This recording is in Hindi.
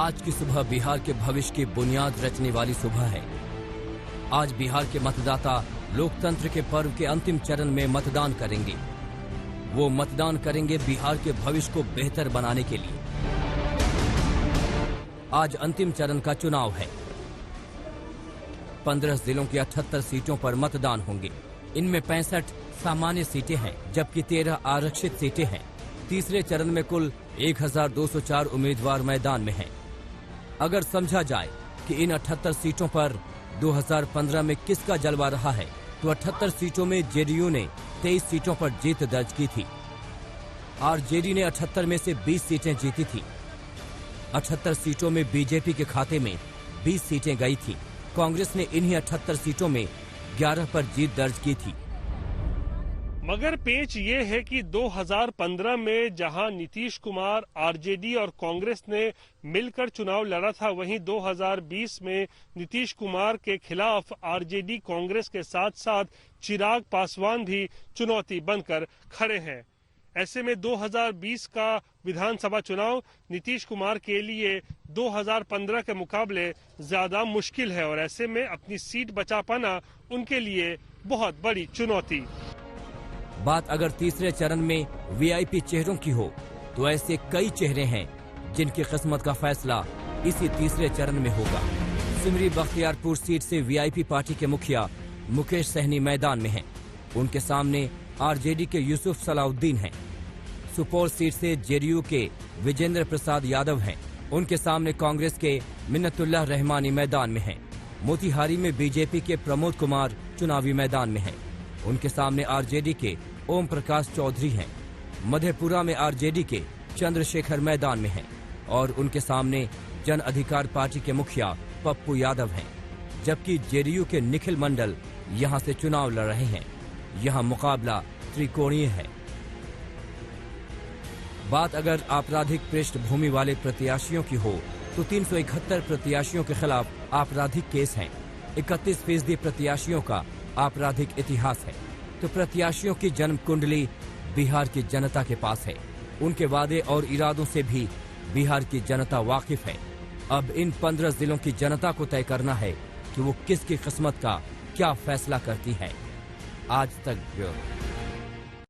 आज की सुबह बिहार के भविष्य की बुनियाद रचने वाली सुबह है। आज बिहार के मतदाता लोकतंत्र के पर्व के अंतिम चरण में मतदान करेंगे। वो मतदान करेंगे बिहार के भविष्य को बेहतर बनाने के लिए। आज अंतिम चरण का चुनाव है। 15 जिलों की 78 सीटों पर मतदान होंगे। इनमें 65 सामान्य सीटें हैं, जबकि 13 आरक्षित सीटें हैं। तीसरे चरण में कुल 1204 उम्मीदवार मैदान में हैं। अगर समझा जाए कि इन 78 सीटों पर 2015 में किसका जलवा रहा है, तो 78 सीटों में जेडीयू ने 23 सीटों पर जीत दर्ज की थी। आरजेडी ने 78 में से 20 सीटें जीती थी। 78 सीटों में बीजेपी के खाते में 20 सीटें गई थी। कांग्रेस ने इन्हीं 78 सीटों में 11 पर जीत दर्ज की थी। मगर पेच ये है कि 2015 में जहां नीतीश कुमार, आरजेडी और कांग्रेस ने मिलकर चुनाव लड़ा था, वहीं 2020 में नीतीश कुमार के खिलाफ आरजेडी, कांग्रेस के साथ साथ चिराग पासवान भी चुनौती बनकर खड़े हैं। ऐसे में 2020 का विधानसभा चुनाव नीतीश कुमार के लिए 2015 के मुकाबले ज्यादा मुश्किल है और ऐसे में अपनी सीट बचा पाना उनके लिए बहुत बड़ी चुनौती। बात अगर तीसरे चरण में वीआईपी चेहरों की हो, तो ऐसे कई चेहरे हैं जिनकी किस्मत का फैसला इसी तीसरे चरण में होगा। सिमरी बख्तियारपुर सीट से वीआईपी पार्टी के मुखिया मुकेश सहनी मैदान में हैं। उनके सामने आरजेडी के यूसुफ सलाउद्दीन हैं। सुपौल सीट से जेडीयू के विजेंद्र प्रसाद यादव हैं। उनके सामने कांग्रेस के मिन्नतुल्लाह रहमानी मैदान में हैं। मोतिहारी में बीजेपी के प्रमोद कुमार चुनावी मैदान में हैं। उनके सामने आरजेडी के ओम प्रकाश चौधरी हैं। मधेपुरा में आरजेडी के चंद्रशेखर मैदान में हैं और उनके सामने जन अधिकार पार्टी के मुखिया पप्पू यादव हैं, जबकि जेडीयू के निखिल मंडल यहां से चुनाव लड़ रहे हैं। यहां मुकाबला त्रिकोणीय है। बात अगर आपराधिक पृष्ठभूमि वाले प्रत्याशियों की हो, तो 371 प्रत्याशियों के खिलाफ आपराधिक केस हैं। 31% प्रत्याशियों का आपराधिक इतिहास है। तो प्रत्याशियों की जन्म कुंडली बिहार की जनता के पास है। उनके वादे और इरादों से भी बिहार की जनता वाकिफ है। अब इन 15 जिलों की जनता को तय करना है कि वो किसकी किस्मत का क्या फैसला करती है। आज तक ब्यूरो।